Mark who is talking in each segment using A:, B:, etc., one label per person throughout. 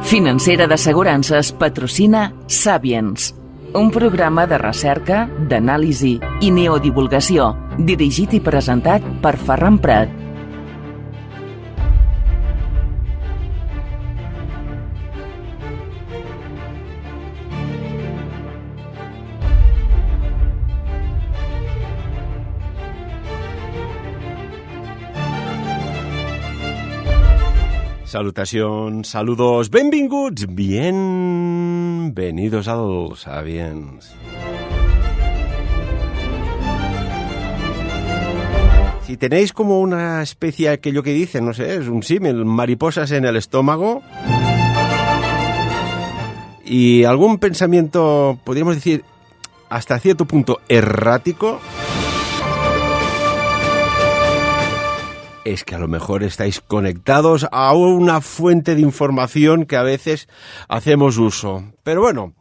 A: Financera d'Assegurances patrocina Sapiens, un programa de recerca, d'anàlisi i neodivulgació, dirigit i presentat per Ferran Prat.
B: Salutacions, saludos, benvinguts, bienvenidos al Sapiens. Si tenéis como una especie, aquello que dicen, no sé, es un símil, mariposas en el estómago y algún pensamiento, podríamos decir, hasta cierto punto errático, es que a lo mejor estáis conectados a una fuente de información que a veces hacemos uso. Pero bueno,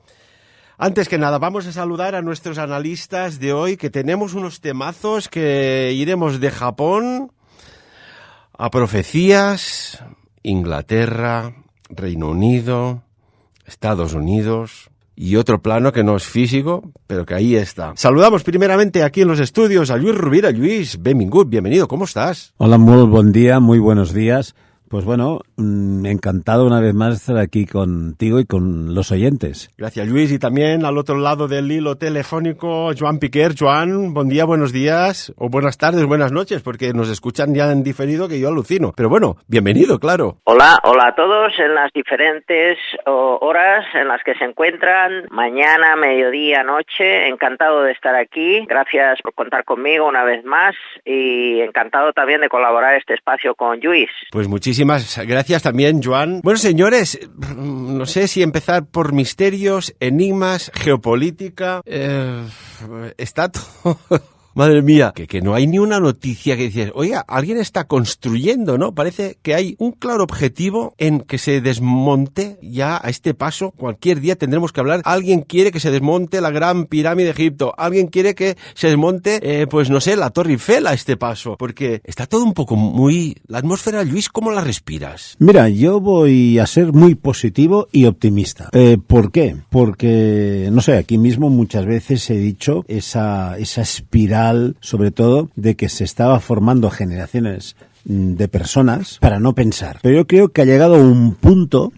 B: antes que nada, vamos a saludar a nuestros analistas de hoy, que tenemos unos temazos que iremos de Japón a profecías, Inglaterra, Reino Unido, Estados Unidos y otro plano que no es físico, pero que ahí está. Saludamos primeramente aquí en los estudios a Lluís Rovira. Lluís, benvingut, bienvenido, ¿cómo estás?
C: Hola, muy buen día, muy buenos días. Pues bueno, encantado una vez más de estar aquí contigo y con los oyentes.
B: Gracias, Lluís. Y también al otro lado del hilo telefónico, Joan Piquer. Joan, buen día, buenos días, o buenas tardes, buenas noches, porque nos escuchan ya en diferido, que yo alucino. Pero bueno, bienvenido, claro.
D: Hola a todos en las diferentes horas en las que se encuentran, mañana, mediodía, noche. Encantado de estar aquí. Gracias por contar conmigo una vez más y encantado también de colaborar en este espacio con Lluís.
B: Pues muchísimas gracias también, Joan. Bueno, señores, no sé si empezar por misterios, enigmas, geopolítica. Está todo... Madre mía, que no hay ni una noticia que dices, oiga, alguien está construyendo, ¿no? Parece que hay un claro objetivo en que se desmonte ya a este paso. Cualquier día tendremos que hablar. Alguien quiere que se desmonte la Gran Pirámide de Egipto. Alguien quiere que se desmonte, pues no sé, la Torre Eiffel a este paso. Porque está todo un poco muy... La atmósfera, Lluís, ¿cómo la respiras?
C: Mira, yo voy a ser muy positivo y optimista. ¿Por qué? Porque, no sé, aquí mismo muchas veces he dicho esa espiral, sobre todo, de que se estaba formando generaciones de personas para no pensar. Pero yo creo que ha llegado un punto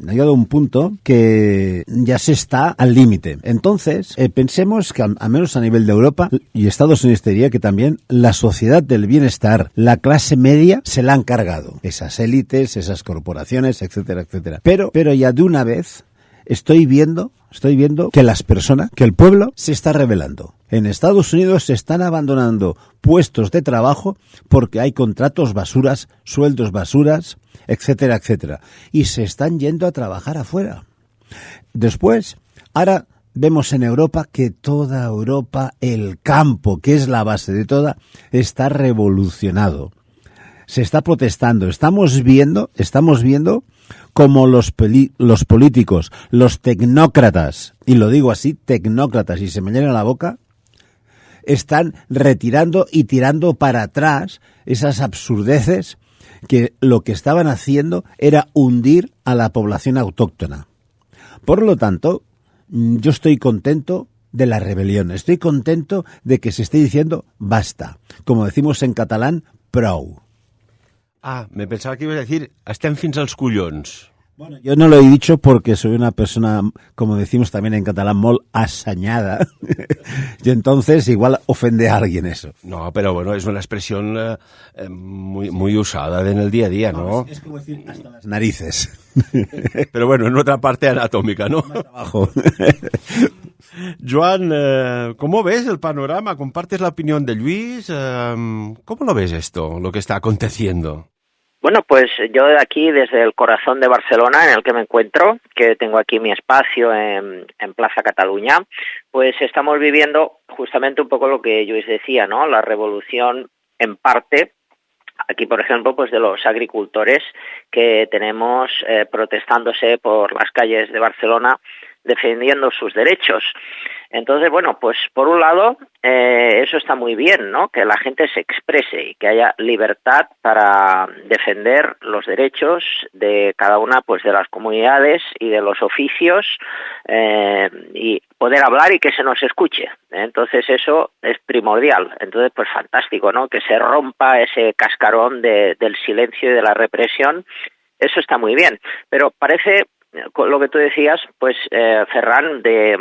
C: que ya se está al límite. Entonces, pensemos que al menos a nivel de Europa y Estados Unidos, diría que también la sociedad del bienestar, la clase media, se la han cargado. Esas élites, esas corporaciones, etcétera, etcétera. Pero ya de una vez estoy viendo que las personas, que el pueblo se está rebelando. En Estados Unidos se están abandonando puestos de trabajo porque hay contratos basuras, sueldos basuras, etcétera, etcétera. Y se están yendo a trabajar afuera. Después, ahora vemos en Europa que toda Europa, el campo, que es la base de toda, está revolucionado. Se está protestando. Estamos viendo como los políticos, los tecnócratas, y lo digo así, tecnócratas, y se me llena la boca, están retirando y tirando para atrás esas absurdeces que lo que estaban haciendo era hundir a la población autóctona. Por lo tanto, yo estoy contento de la rebelión, estoy contento de que se esté diciendo basta, como decimos en catalán, prou.
B: Ah, me pensaba que ibas a decir, estem fins als collons.
C: Bueno, yo no lo he dicho porque soy una persona, como decimos también en catalán, molt assañada, y entonces igual ofende a alguien eso.
B: No, pero bueno, es una expresión muy usada en el día a día, ¿no?
C: Es como decir hasta las narices.
B: Pero bueno, en otra parte anatómica, ¿no?
C: Más abajo.
B: Joan, ¿cómo ves el panorama? ¿Compartes la opinión de Lluís? ¿Cómo lo ves esto, lo que está aconteciendo?
D: Bueno, pues yo de aquí, desde el corazón de Barcelona, en el que me encuentro, que tengo aquí mi espacio en Plaza Cataluña, pues estamos viviendo justamente un poco lo que Lluís decía, ¿no? La revolución, en parte, aquí, por ejemplo, pues de los agricultores que tenemos protestándose por las calles de Barcelona, defendiendo sus derechos. Entonces, bueno, pues por un lado eso está muy bien, ¿no? Que la gente se exprese y que haya libertad para defender los derechos de cada una, pues, de las comunidades y de los oficios, y poder hablar y que se nos escuche. Entonces eso es primordial. Entonces, pues fantástico, ¿no? Que se rompa ese cascarón del silencio y de la represión. Eso está muy bien. Pero parece, lo que tú decías, pues, Ferran, de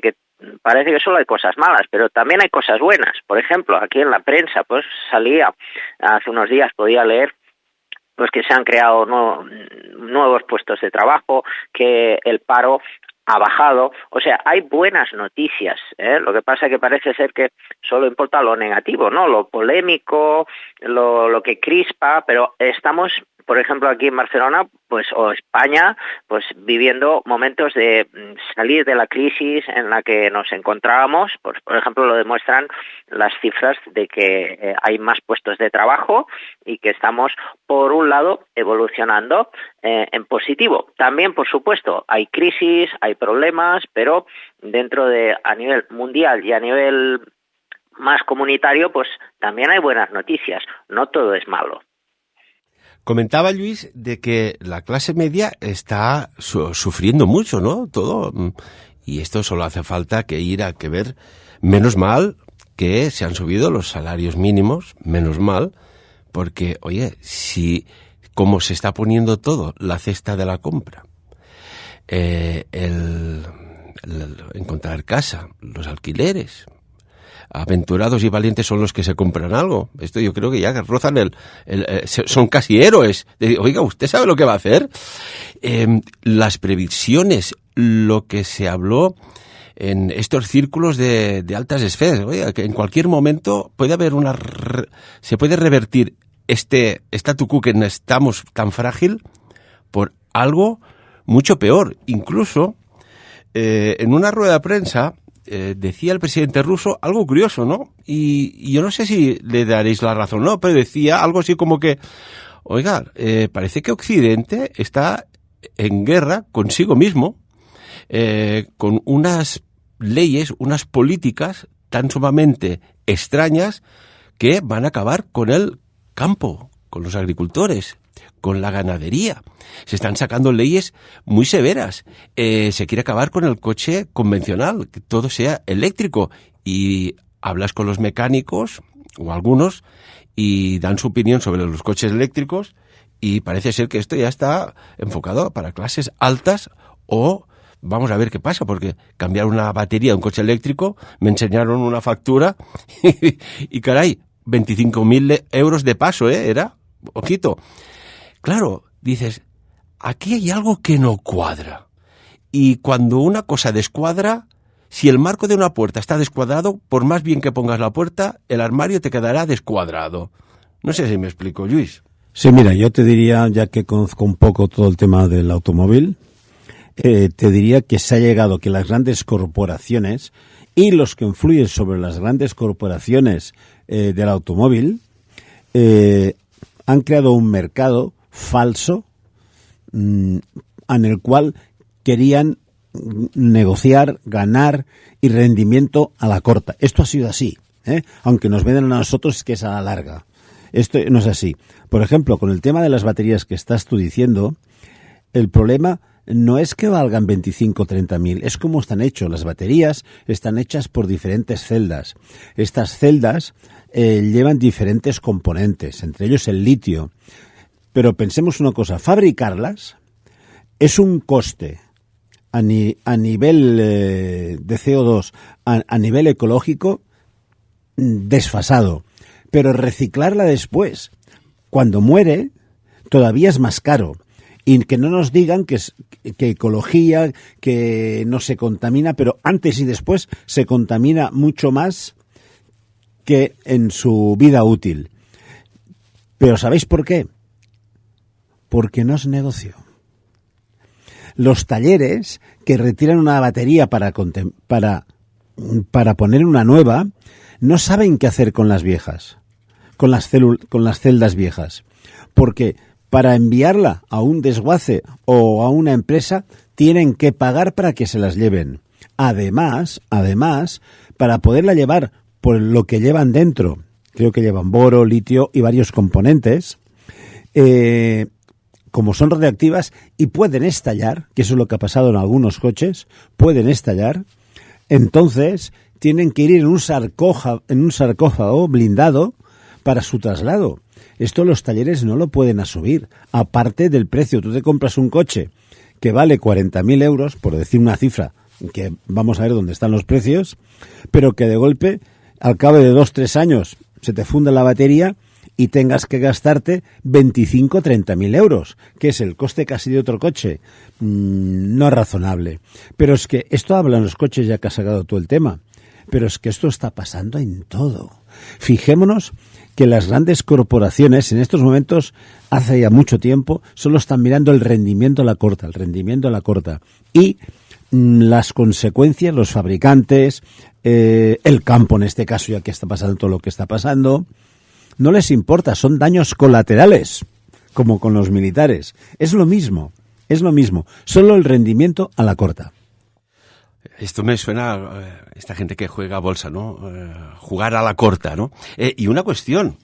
D: que parece que solo hay cosas malas, pero también hay cosas buenas. Por ejemplo, aquí en la prensa, pues salía, hace unos días podía leer, pues que se han creado nuevos puestos de trabajo, que el paro ha bajado. O sea, hay buenas noticias, ¿eh? Lo que pasa es que parece ser que solo importa lo negativo, ¿no? Lo polémico, lo que crispa, pero estamos, por ejemplo, aquí en Barcelona, pues, o España, pues viviendo momentos de salir de la crisis en la que nos encontrábamos. Pues, por ejemplo, lo demuestran las cifras de que hay más puestos de trabajo y que estamos, por un lado, evolucionando en positivo. También, por supuesto, hay crisis, hay problemas, pero dentro de, a nivel mundial y a nivel más comunitario, pues también hay buenas noticias. No todo es malo.
B: Comentaba Luis de que la clase media está sufriendo mucho, ¿no? Todo. Y esto solo hace falta que ver. Menos mal que se han subido los salarios mínimos, menos mal, porque, oye, si como se está poniendo todo, la cesta de la compra, encontrar casa, los alquileres, aventurados y valientes son los que se compran algo. Esto yo creo que ya rozan son casi héroes. Oiga, ¿usted sabe lo que va a hacer? Las previsiones, lo que se habló en estos círculos de altas esferas, oiga, que en cualquier momento puede haber se puede revertir este statu quo que estamos tan frágil por algo mucho peor. Incluso en una rueda de prensa decía el presidente ruso algo curioso, ¿no? Y yo no sé si le daréis la razón, ¿no? Pero decía algo así como que, oiga, parece que Occidente está en guerra consigo mismo, con unas leyes, unas políticas tan sumamente extrañas que van a acabar con el campo, con los agricultores, con la ganadería. Se están sacando leyes muy severas. Se quiere acabar con el coche convencional, que todo sea eléctrico. Y hablas con los mecánicos, o algunos, y dan su opinión sobre los coches eléctricos, y parece ser que esto ya está enfocado para clases altas, o vamos a ver qué pasa, porque cambiar una batería de un coche eléctrico, me enseñaron una factura, y caray, 25.000 euros de paso, era poquito. Claro, dices, aquí hay algo que no cuadra. Y cuando una cosa descuadra, si el marco de una puerta está descuadrado, por más bien que pongas la puerta, el armario te quedará descuadrado. No sé si me explico, Luis.
C: Sí, mira, yo te diría, ya que conozco un poco todo el tema del automóvil, te diría que se ha llegado que las grandes corporaciones y los que influyen sobre las grandes corporaciones del automóvil han creado un mercado falso en el cual querían negociar, ganar y rendimiento a la corta. Esto ha sido así, aunque nos venden a nosotros que es a la larga. Esto no es así. Por ejemplo, con el tema de las baterías que estás tú diciendo, el problema no es que valgan 25 o 30.000, es como están hechos. Las baterías están hechas por diferentes celdas. Estas celdas llevan diferentes componentes, entre ellos el litio. Pero pensemos una cosa, fabricarlas es un coste a nivel de CO2, a nivel ecológico, desfasado. Pero reciclarla después, cuando muere, todavía es más caro. Y que no nos digan que ecología, que no se contamina, pero antes y después se contamina mucho más que en su vida útil. Pero ¿sabéis por qué? Porque no es negocio. Los talleres que retiran una batería para poner una nueva, no saben qué hacer con las viejas, con las celdas viejas, porque para enviarla a un desguace o a una empresa tienen que pagar para que se las lleven. Además, para poderla llevar por lo que llevan dentro. Creo que llevan boro, litio y varios componentes. Como son radiactivas y pueden estallar, que eso es lo que ha pasado en algunos coches, pueden estallar, entonces tienen que ir en un sarcófago blindado para su traslado. Esto los talleres no lo pueden asumir, aparte del precio. Tú te compras un coche que vale 40.000 euros, por decir una cifra, que vamos a ver dónde están los precios, pero que de golpe, al cabo de 2-3 años, se te funda la batería y tengas que gastarte 25 o 30.000 euros, que es el coste casi de otro coche. No es razonable. Pero es que esto habla en los coches, ya que has sacado tú el tema, pero es que esto está pasando en todo. Fijémonos que las grandes corporaciones en estos momentos, hace ya mucho tiempo, solo están mirando el rendimiento a la corta, y las consecuencias, los fabricantes, el campo en este caso, ya que está pasando todo lo que está pasando, no les importa, son daños colaterales, como con los militares. Es lo mismo, solo el rendimiento a la corta.
B: Esto me suena a esta gente que juega a bolsa, ¿no? Jugar a la corta, ¿no? Y una cuestión.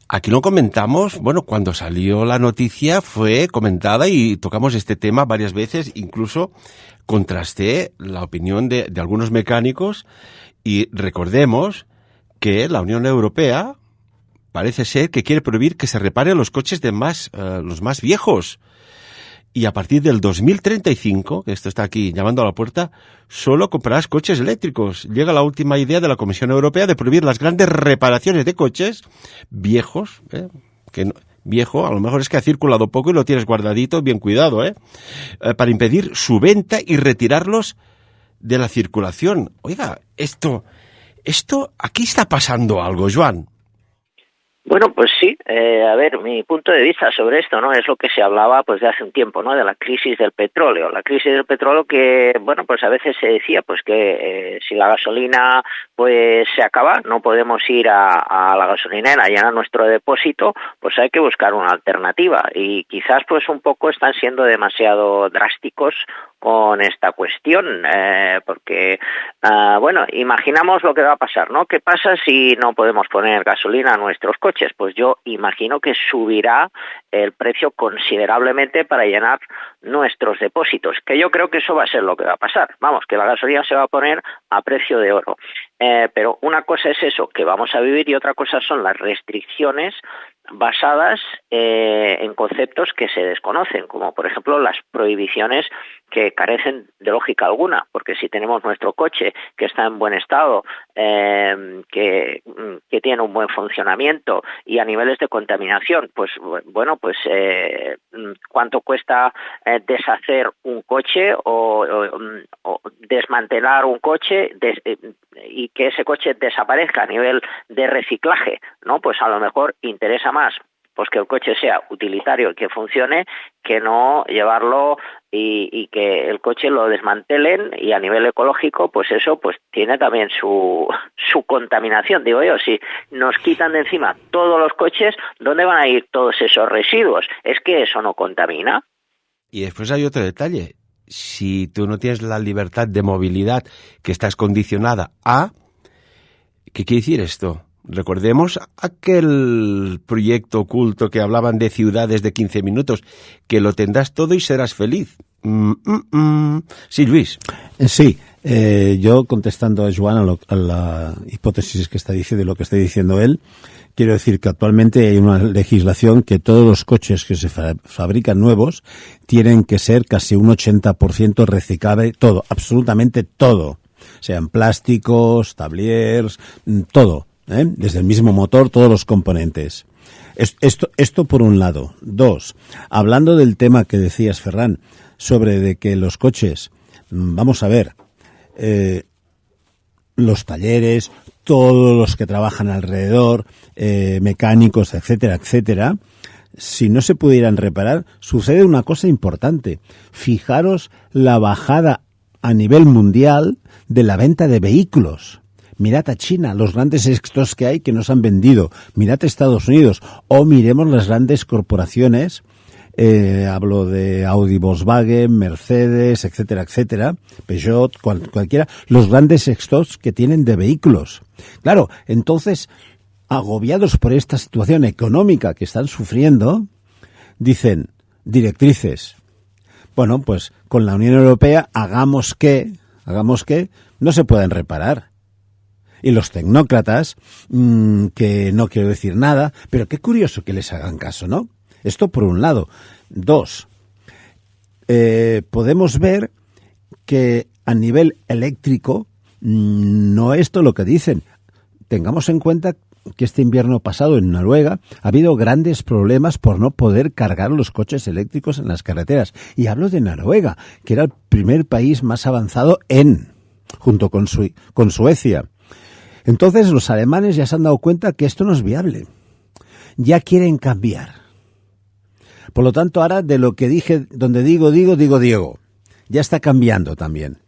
B: Aquí lo comentamos, bueno, cuando salió la noticia fue comentada y tocamos este tema varias veces, incluso contrasté la opinión de algunos mecánicos y recordemos que la Unión Europea parece ser que quiere prohibir que se reparen los coches de los más viejos. Y a partir del 2035, que esto está aquí llamando a la puerta, solo comprarás coches eléctricos. Llega la última idea de la Comisión Europea de prohibir las grandes reparaciones de coches viejos, viejo, a lo mejor es que ha circulado poco y lo tienes guardadito, bien cuidado, para impedir su venta y retirarlos de la circulación. Oiga, esto, aquí está pasando algo, Joan.
D: Bueno, pues sí, a ver, mi punto de vista sobre esto, ¿no? Es lo que se hablaba pues de hace un tiempo, ¿no? De la crisis del petróleo. La crisis del petróleo que, bueno, pues a veces se decía pues que si la gasolina pues se acaba, no podemos ir a la gasolinera a llenar nuestro depósito, pues hay que buscar una alternativa. Y quizás pues un poco están siendo demasiado drásticos con esta cuestión, porque, bueno, imaginamos lo que va a pasar, ¿no? ¿Qué pasa si no podemos poner gasolina a nuestros coches? Pues yo imagino que subirá el precio considerablemente para llenar nuestros depósitos, que yo creo que eso va a ser lo que va a pasar. Vamos, que la gasolina se va a poner a precio de oro. Pero una cosa es eso, que vamos a vivir, y otra cosa son las restricciones basadas en conceptos que se desconocen, como por ejemplo las prohibiciones que carecen de lógica alguna, porque si tenemos nuestro coche que está en buen estado, que tiene un buen funcionamiento y a niveles de contaminación, pues bueno, pues cuánto cuesta deshacer un coche o desmantelar un coche y que ese coche desaparezca a nivel de reciclaje, ¿no? Pues a lo mejor interesa más pues que el coche sea utilitario y que funcione, que no llevarlo y que el coche lo desmantelen, y a nivel ecológico pues eso pues tiene también su contaminación. Digo yo, si nos quitan de encima todos los coches, ¿dónde van a ir todos esos residuos? ¿Es que eso no contamina?
B: Y después hay otro detalle. Si tú no tienes la libertad de movilidad, que estás condicionada a... ¿Qué quiere decir esto? Recordemos aquel proyecto oculto que hablaban de ciudades de 15 minutos, que lo tendrás todo y serás feliz. Sí, Luis.
C: Sí, yo contestando a Joan a la hipótesis que está diciendo y lo que está diciendo él, quiero decir que actualmente hay una legislación que todos los coches que se fabrican nuevos tienen que ser casi un 80% reciclable, todo, absolutamente todo. Sean plásticos, tabliers, todo, desde el mismo motor, todos los componentes. Esto por un lado. Dos, hablando del tema que decías, Ferran, sobre de que los coches, vamos a ver, los talleres, todos los que trabajan alrededor, mecánicos, etcétera, etcétera, si no se pudieran reparar, sucede una cosa importante. Fijaros la bajada a nivel mundial de la venta de vehículos. Mirad a China, los grandes éxitos que hay que nos han vendido. Mirad a Estados Unidos, o miremos las grandes corporaciones hablo de Audi, Volkswagen, Mercedes, etcétera, etcétera, Peugeot, cualquiera, los grandes stocks que tienen de vehículos. Claro, entonces, agobiados por esta situación económica que están sufriendo, dicen, directrices, bueno, pues con la Unión Europea hagamos que no se puedan reparar. Y los tecnócratas, que no quiero decir nada, pero qué curioso que les hagan caso, ¿no? Esto por un lado. 2, podemos ver que a nivel eléctrico no es todo lo que dicen. Tengamos en cuenta que este invierno pasado en Noruega ha habido grandes problemas por no poder cargar los coches eléctricos en las carreteras. Y hablo de Noruega, que era el primer país más avanzado junto con Suecia. Entonces los alemanes ya se han dado cuenta que esto no es viable. Ya quieren cambiar. Por lo tanto, ahora de lo que dije, donde digo Diego. Ya está cambiando también.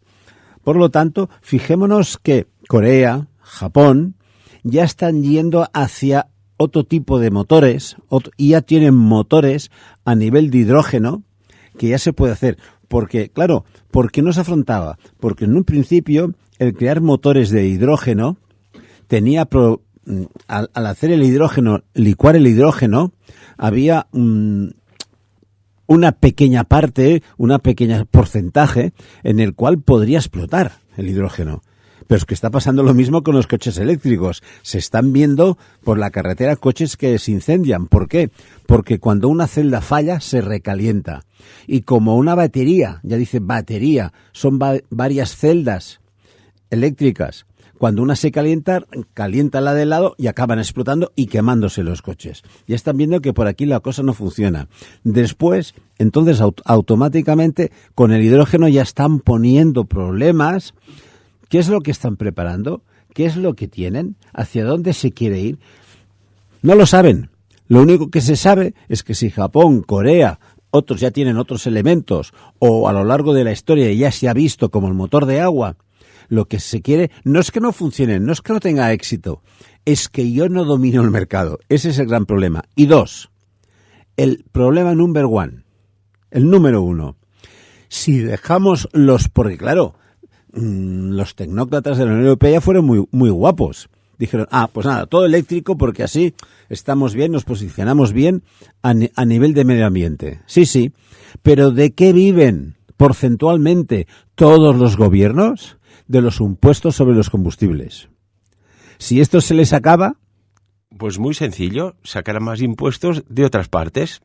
C: Por lo tanto, fijémonos que Corea, Japón, ya están yendo hacia otro tipo de motores, y ya tienen motores a nivel de hidrógeno que ya se puede hacer. Porque, claro, ¿por qué no se afrontaba? Porque en un principio el crear motores de hidrógeno tenía, al hacer el hidrógeno, licuar el hidrógeno, había una pequeña parte, una pequeña porcentaje en el cual podría explotar el hidrógeno. Pero es que está pasando lo mismo con los coches eléctricos. Se están viendo por la carretera coches que se incendian. ¿Por qué? Porque cuando una celda falla, se recalienta. Y como una batería, ya dice batería, son varias celdas eléctricas. Cuando una se calienta la de lado y acaban explotando y quemándose los coches. Ya están viendo que por aquí la cosa no funciona. Después, entonces, automáticamente, con el hidrógeno ya están poniendo problemas. ¿Qué es lo que están preparando? ¿Qué es lo que tienen? ¿Hacia dónde se quiere ir? No lo saben. Lo único que se sabe es que si Japón, Corea, otros ya tienen otros elementos, o a lo largo de la historia ya se ha visto como el motor de agua, lo que se quiere no es que no funcione, no es que no tenga éxito, es que yo no domino el mercado. Ese es el gran problema. Y 2, el problema número 1. Si dejamos porque claro, los tecnócratas de la Unión Europea fueron muy, muy guapos. Dijeron, pues nada, todo eléctrico porque así estamos bien, nos posicionamos bien a nivel de medio ambiente. Sí, pero ¿de qué viven porcentualmente todos los gobiernos? De los impuestos sobre los combustibles. Si esto se les acaba...
B: Pues muy sencillo, sacar más impuestos de otras partes.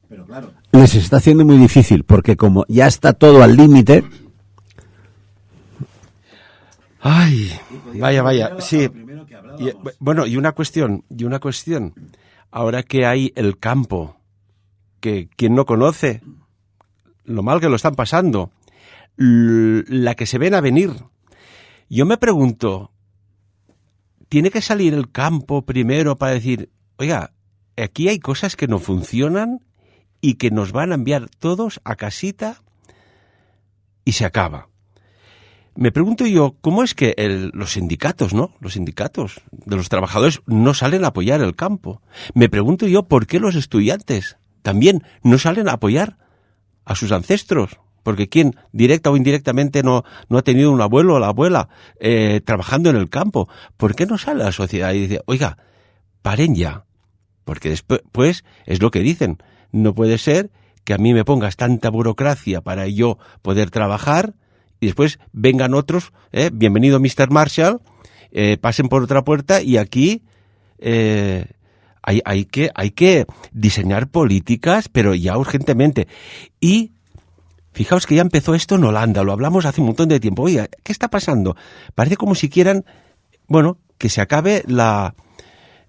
C: Pero claro, les está haciendo muy difícil, porque como ya está todo al límite...
B: Ay, vaya, sí. Y una cuestión. Ahora que hay el campo, que quien no conoce lo mal que lo están pasando, la que se ven a venir. Yo me pregunto, ¿tiene que salir el campo primero para decir, oiga, aquí hay cosas que no funcionan y que nos van a enviar todos a casita y se acaba? Me pregunto yo, ¿cómo es que los sindicatos, ¿no? Los sindicatos de los trabajadores no salen a apoyar el campo? Me pregunto yo, ¿por qué los estudiantes también no salen a apoyar a sus ancestros? Porque ¿quién, directa o indirectamente, no ha tenido un abuelo o la abuela trabajando en el campo? ¿Por qué no sale la sociedad y dice, oiga, paren ya? Porque después es lo que dicen. No puede ser que a mí me pongas tanta burocracia para yo poder trabajar y después vengan otros, bienvenido Mr. Marshall, pasen por otra puerta y aquí hay que diseñar políticas, pero ya urgentemente. Y fijaos que ya empezó esto en Holanda, lo hablamos hace un montón de tiempo. Oiga, ¿qué está pasando? Parece como si quieran, que se acabe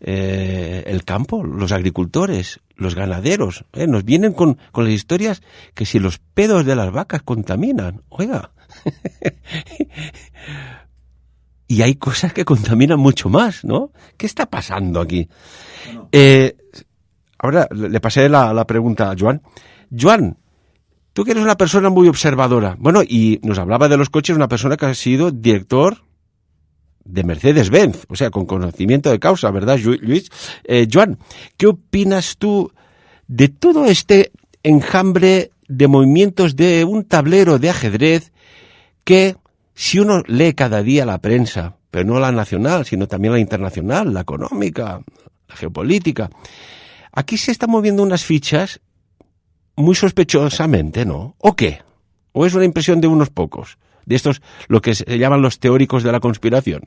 B: el campo, los agricultores, los ganaderos. Nos vienen con las historias que si los pedos de las vacas contaminan. Oiga. Y hay cosas que contaminan mucho más, ¿no? ¿Qué está pasando aquí? Ahora le pasé la pregunta a Joan. Joan, tú que eres una persona muy observadora. Bueno, y nos hablaba de los coches una persona que ha sido director de Mercedes-Benz, o sea, con conocimiento de causa, ¿verdad, Luis? Joan, ¿qué opinas tú de todo este enjambre de movimientos de un tablero de ajedrez que, si uno lee cada día la prensa, pero no la nacional, sino también la internacional, la económica, la geopolítica, aquí se están moviendo unas fichas muy sospechosamente, ¿no? ¿O qué? ¿O es una impresión de unos pocos? De estos, lo que se llaman los teóricos de la conspiración.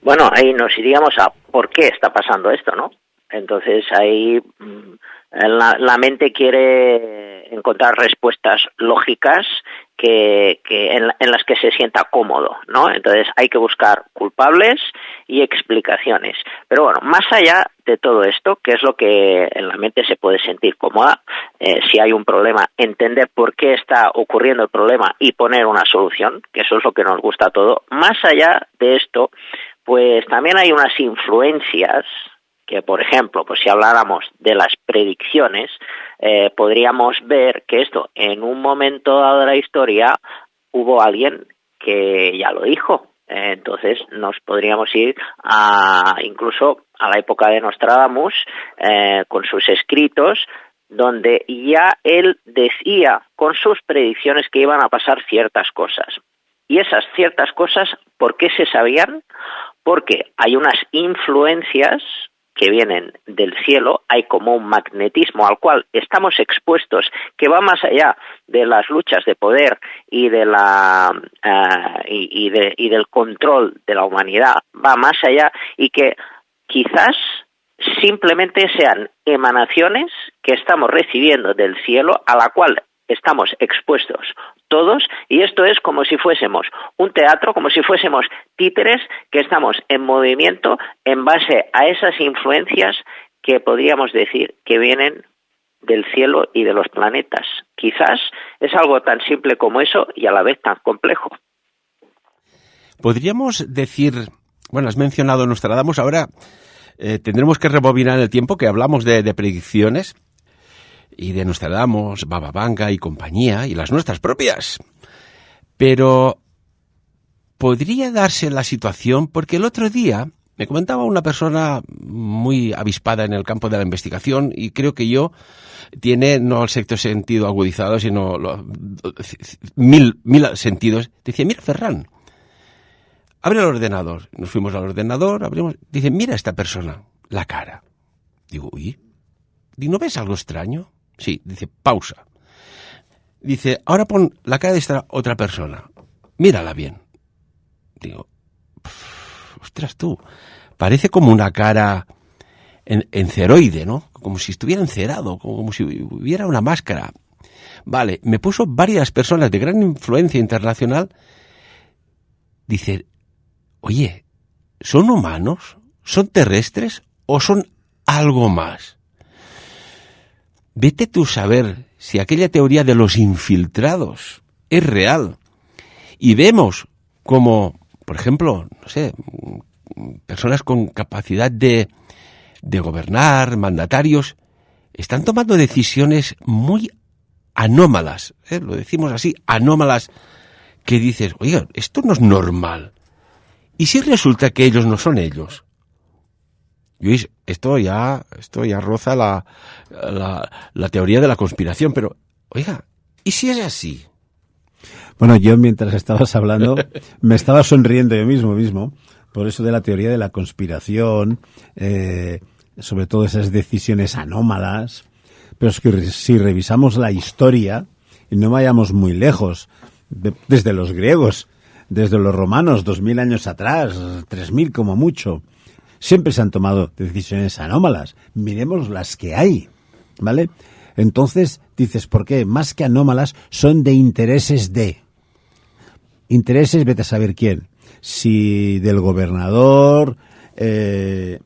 D: Bueno, ahí nos iríamos a por qué está pasando esto, ¿no? Entonces ahí la mente quiere encontrar respuestas lógicas en las que se sienta cómodo, ¿no? Entonces hay que buscar culpables y explicaciones. Pero bueno, más allá de todo esto, que es lo que en la mente se puede sentir cómoda, si hay un problema, entender por qué está ocurriendo el problema y poner una solución, que eso es lo que nos gusta a todo. Más allá de esto, pues también hay unas influencias que, por ejemplo, pues si habláramos de las predicciones, podríamos ver que esto, en un momento dado de la historia, hubo alguien que ya lo dijo. Entonces nos podríamos ir incluso a la época de Nostradamus, con sus escritos, donde ya él decía con sus predicciones que iban a pasar ciertas cosas. Y esas ciertas cosas, ¿por qué se sabían? Porque hay unas influencias que vienen del cielo, hay como un magnetismo al cual estamos expuestos, que va más allá de las luchas de poder y de y del control de la humanidad, va más allá, y que quizás simplemente sean emanaciones que estamos recibiendo del cielo, a la cual estamos expuestos todos, y esto es como si fuésemos un teatro, como si fuésemos títeres que estamos en movimiento en base a esas influencias que podríamos decir que vienen del cielo y de los planetas. Quizás es algo tan simple como eso y a la vez tan complejo.
B: Podríamos decir, bueno, has mencionado Nostradamus, ahora tendremos que rebobinar el tiempo, que hablamos de predicciones, y de Nostradamus, Baba Vanga y compañía, y las nuestras propias. Pero podría darse la situación, porque el otro día me comentaba una persona muy avispada en el campo de la investigación, y creo que tiene no el sexto sentido agudizado, sino mil sentidos. Decía, mira, Ferran, abre el ordenador. Nos fuimos al ordenador, abrimos, dice, mira esta persona, la cara. Digo, uy, ¿no ves algo extraño? Sí, dice, pausa. Dice, ahora pon la cara de esta otra persona. Mírala bien. Digo, ostras tú, parece como una cara enceroide, ¿no? Como si estuviera encerado, como si hubiera una máscara. Vale, me puso varias personas de gran influencia internacional. Dice, oye, ¿son humanos? ¿Son terrestres? ¿O son algo más? Vete tú a saber si aquella teoría de los infiltrados es real. Y vemos como, por ejemplo, no sé, personas con capacidad de gobernar, mandatarios, están tomando decisiones muy anómalas, lo decimos así, anómalas, que dices, oiga, esto no es normal. ¿Y si resulta que ellos no son ellos? Luis, esto ya roza la teoría de la conspiración, pero, oiga, ¿y si es así?
C: Bueno, yo mientras estabas hablando me estaba sonriendo yo mismo, por eso de la teoría de la conspiración, sobre todo esas decisiones anómalas, pero es que si revisamos la historia, y no vayamos muy lejos, desde los griegos, desde los romanos, 2000 años atrás, 3000 como mucho, siempre se han tomado decisiones anómalas. Miremos las que hay, ¿vale? Entonces, dices, ¿por qué? Más que anómalas, son de intereses Intereses, vete a saber quién. Si del gobernador, del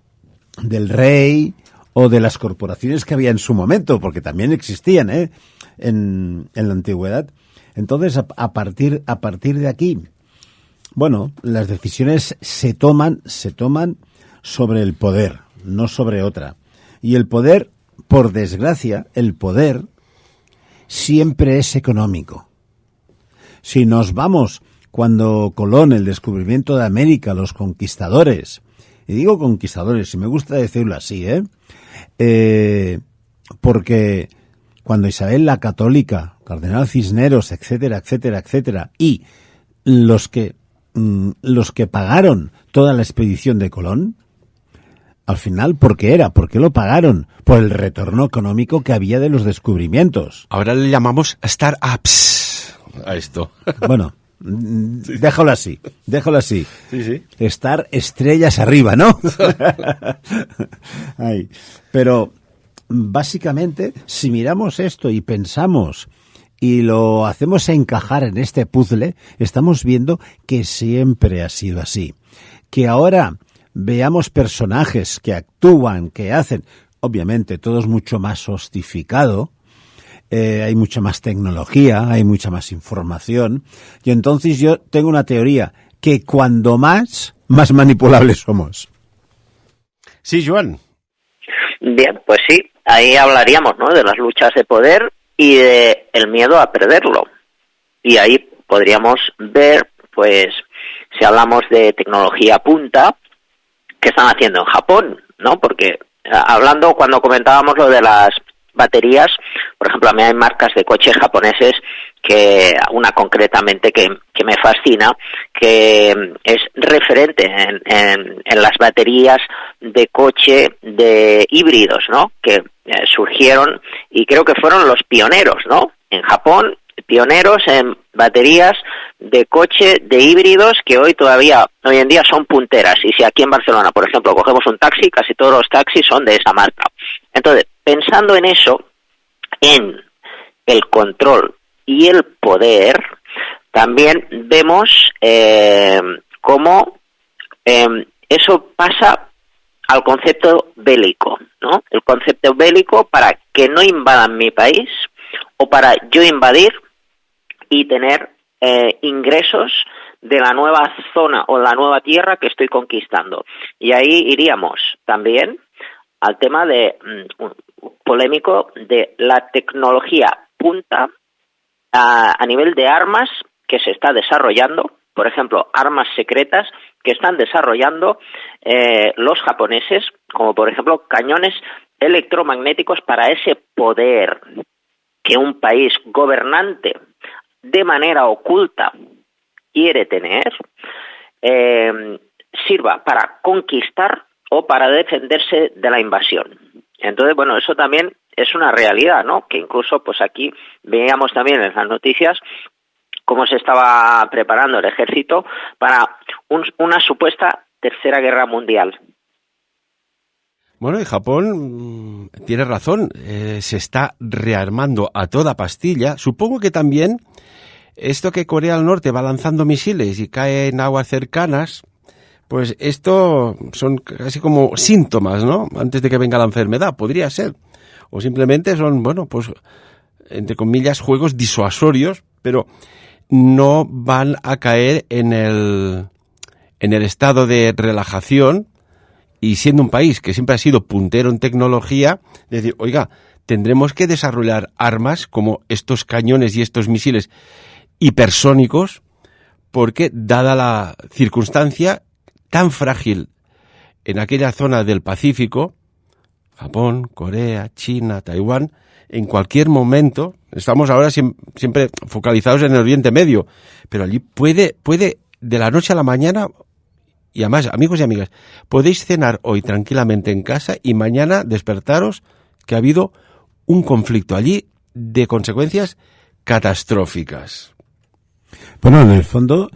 C: rey, o de las corporaciones que había en su momento, porque también existían, en la antigüedad. Entonces, a partir de aquí, bueno, las decisiones se toman sobre el poder, no sobre otra. Y el poder, por desgracia, el poder siempre es económico. Si nos vamos cuando Colón, el descubrimiento de América, los conquistadores, y digo conquistadores, si me gusta decirlo así, porque cuando Isabel la Católica, Cardenal Cisneros, etcétera, etcétera, etcétera, y los que pagaron toda la expedición de Colón, al final, ¿por qué era? ¿Por qué lo pagaron? Por el retorno económico que había de los descubrimientos.
B: Ahora le llamamos startups a esto.
C: Bueno, déjalo así.
B: Sí.
C: Estar estrellas arriba, ¿no? Ay, pero básicamente, si miramos esto y pensamos y lo hacemos encajar en este puzzle, estamos viendo que siempre ha sido así. Que ahora veamos personajes que actúan, que hacen, obviamente todo es mucho más sofistificado, hay mucha más tecnología, hay mucha más información, y entonces yo tengo una teoría, que cuando más manipulables somos.
B: Sí, Joan.
D: Bien, pues sí, ahí hablaríamos, ¿no?, de las luchas de poder y de el miedo a perderlo. Y ahí podríamos ver, pues, si hablamos de tecnología punta, ¿qué están haciendo en Japón? ¿No? Porque hablando, cuando comentábamos lo de las baterías, por ejemplo, a mí hay marcas de coches japoneses, que una concretamente que me fascina, que es referente en las baterías de coche de híbridos, ¿no?, que surgieron y creo que fueron los pioneros, ¿no?, en Japón, pioneros en baterías de coche de híbridos que hoy en día son punteras. Y si aquí en Barcelona, por ejemplo, cogemos un taxi, casi todos los taxis son de esa marca. Entonces, pensando en eso, en el control y el poder, también vemos cómo eso pasa al concepto bélico, ¿no? El concepto bélico para que no invadan mi país o para yo invadir y tener ingresos de la nueva zona o la nueva tierra que estoy conquistando. Y ahí iríamos también al tema polémico de la tecnología punta a nivel de armas que se está desarrollando, por ejemplo, armas secretas que están desarrollando los japoneses, como por ejemplo cañones electromagnéticos para ese poder que un país gobernante de manera oculta quiere tener, sirva para conquistar o para defenderse de la invasión. Entonces, bueno, eso también es una realidad, ¿no? Que incluso, pues aquí veíamos también en las noticias cómo se estaba preparando el ejército para una supuesta tercera guerra mundial.
B: Bueno, y Japón tiene razón, se está rearmando a toda pastilla. Supongo que también esto que Corea del Norte va lanzando misiles y cae en aguas cercanas, pues esto son casi como síntomas, ¿no? Antes de que venga la enfermedad, podría ser. O simplemente son, bueno, pues, entre comillas, juegos disuasorios, pero no van a caer en el estado de relajación. Y siendo un país que siempre ha sido puntero en tecnología, decir, oiga, tendremos que desarrollar armas como estos cañones y estos misiles hipersónicos, porque dada la circunstancia tan frágil en aquella zona del Pacífico, Japón, Corea, China, Taiwán, en cualquier momento, estamos ahora siempre focalizados en el Oriente Medio, pero allí puede de la noche a la mañana. Y además, amigos y amigas, podéis cenar hoy tranquilamente en casa y mañana despertaros que ha habido un conflicto allí de consecuencias catastróficas.
C: Bueno, en el fondo,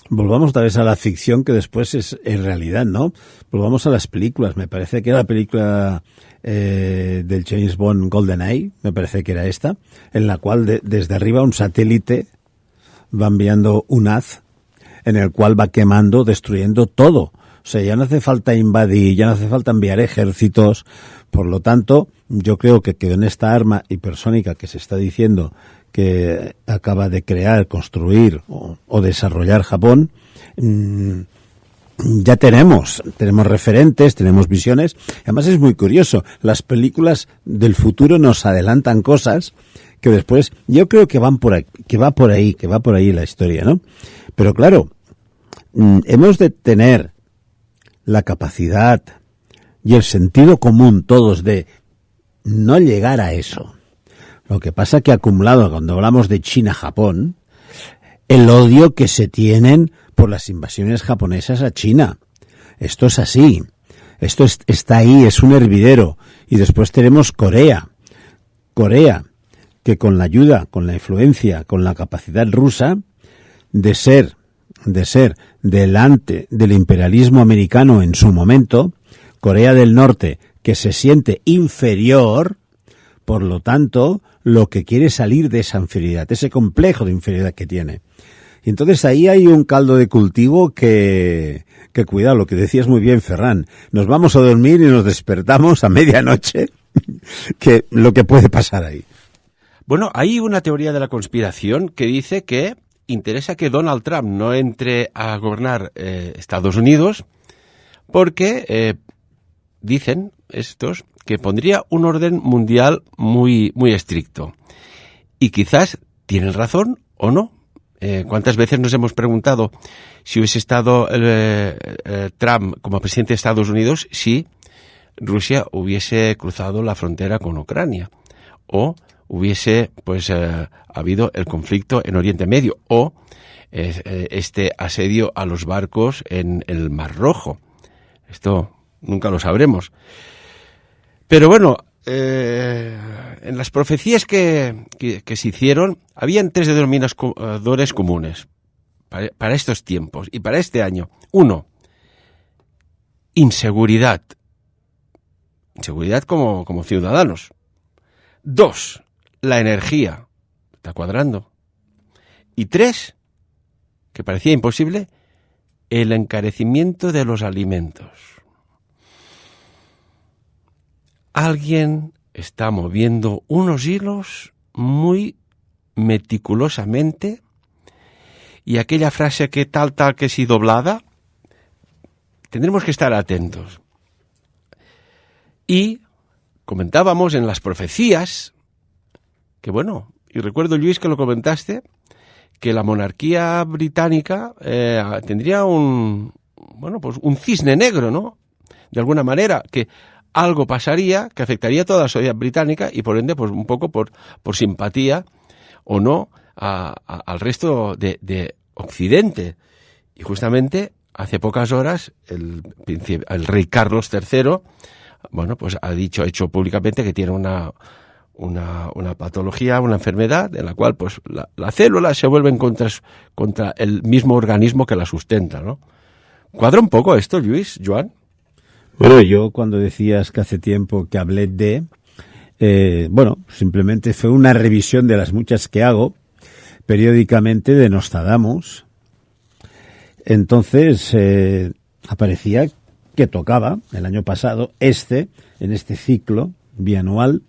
C: volvamos otra vez a la ficción que después es en realidad, ¿no? Volvamos a las películas. Me parece que era la película del James Bond GoldenEye, me parece que era esta, en la cual desde arriba un satélite va enviando un haz en el cual va quemando, destruyendo todo. O sea, ya no hace falta invadir, ya no hace falta enviar ejércitos. Por lo tanto, yo creo que en esta arma hipersónica que se está diciendo que acaba de crear, construir o desarrollar Japón, ya tenemos referentes, tenemos visiones. Además es muy curioso, las películas del futuro nos adelantan cosas que después, yo creo que va por ahí la historia, ¿no? Pero claro, hemos de tener la capacidad y el sentido común todos de no llegar a eso. Lo que pasa que acumulado cuando hablamos de China-Japón, el odio que se tienen por las invasiones japonesas a China. Esto es así. Esto está ahí, es un hervidero. Y después tenemos Corea. Corea, que con la ayuda, con la influencia, con la capacidad rusa de ser delante del imperialismo americano en su momento, Corea del Norte, que se siente inferior, por lo tanto, lo que quiere es salir de esa inferioridad, ese complejo de inferioridad que tiene. Y entonces ahí hay un caldo de cultivo que cuidado, lo que decías muy bien, Ferran, nos vamos a dormir y nos despertamos a medianoche, que lo que puede pasar ahí.
B: Bueno, hay una teoría de la conspiración que dice que interesa que Donald Trump no entre a gobernar Estados Unidos porque dicen estos que pondría un orden mundial muy, muy estricto. Y quizás tienen razón o no. ¿Cuántas veces nos hemos preguntado si hubiese estado Trump como presidente de Estados Unidos si Rusia hubiese cruzado la frontera con Ucrania o hubiese habido el conflicto en Oriente Medio o este asedio a los barcos en el Mar Rojo? Esto nunca lo sabremos. Pero bueno, en las profecías que se hicieron, habían 3 denominadores comunes para estos tiempos y para este año. 1, inseguridad. Inseguridad como ciudadanos. 2, la energía. Está cuadrando. Y 3, que parecía imposible, el encarecimiento de los alimentos. Alguien está moviendo unos hilos muy meticulosamente y aquella frase que tal que si doblada, tendremos que estar atentos. Y comentábamos en las profecías que bueno, y recuerdo, Luis, que lo comentaste, que la monarquía británica tendría un cisne negro, ¿no? De alguna manera, que algo pasaría que afectaría a toda la sociedad británica y por ende, pues un poco por simpatía o no al resto de Occidente. Y justamente hace pocas horas el rey Carlos III, pues ha hecho públicamente que tiene una patología, una enfermedad en la cual pues las células se vuelven contra el mismo organismo que la sustenta, ¿no? ¿Cuadra un poco esto, Luis, Joan?
C: Bueno, yo cuando decías que hace tiempo que hablé de, simplemente fue una revisión de las muchas que hago periódicamente de Nostradamus. Entonces, aparecía que tocaba el año pasado, en este ciclo bianual,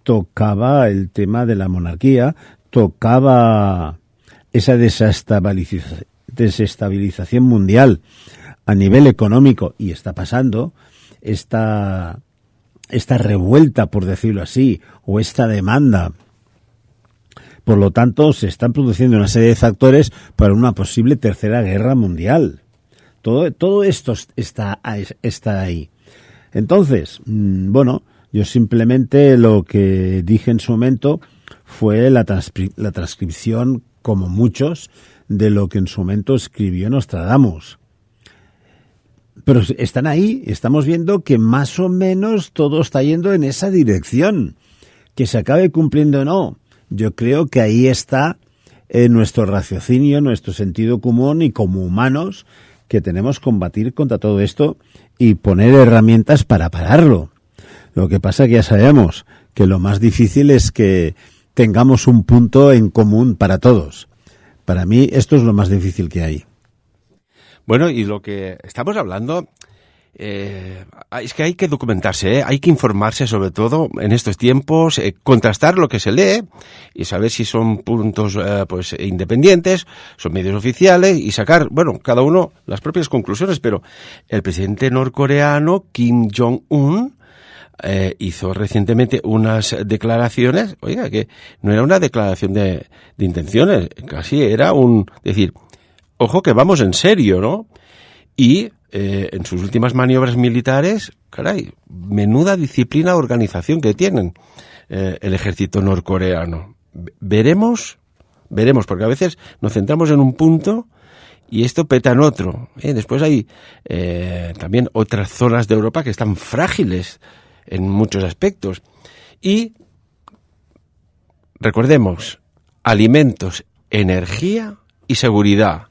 C: tocaba el tema de la monarquía, tocaba esa desestabilización mundial a nivel económico, y está pasando esta revuelta, por decirlo así, o esta demanda. Por lo tanto, se están produciendo una serie de factores para una posible tercera guerra mundial. Todo esto está ahí. Entonces, yo simplemente lo que dije en su momento fue la transcripción, como muchos, de lo que en su momento escribió Nostradamus. Pero están ahí, estamos viendo que más o menos todo está yendo en esa dirección. Que se acabe cumpliendo o no, yo creo que ahí está nuestro raciocinio, nuestro sentido común, y como humanos que tenemos que combatir contra todo esto y poner herramientas para pararlo. Lo que pasa es que ya sabemos que lo más difícil es que tengamos un punto en común para todos. Para mí esto es lo más difícil que hay.
B: Bueno, y lo que estamos hablando es que hay que documentarse, hay que informarse, sobre todo en estos tiempos, contrastar lo que se lee y saber si son puntos independientes, son medios oficiales, y sacar, cada uno las propias conclusiones. Pero el presidente norcoreano Kim Jong-un hizo recientemente unas declaraciones, que no era una declaración de intenciones, casi era decir, ojo que vamos en serio, ¿no? Y en sus últimas maniobras militares, caray, menuda disciplina de organización que tienen el ejército norcoreano. Veremos, porque a veces nos centramos en un punto y esto peta en otro. Después hay también otras zonas de Europa que están frágiles en muchos aspectos. Y recordemos, alimentos, energía y seguridad.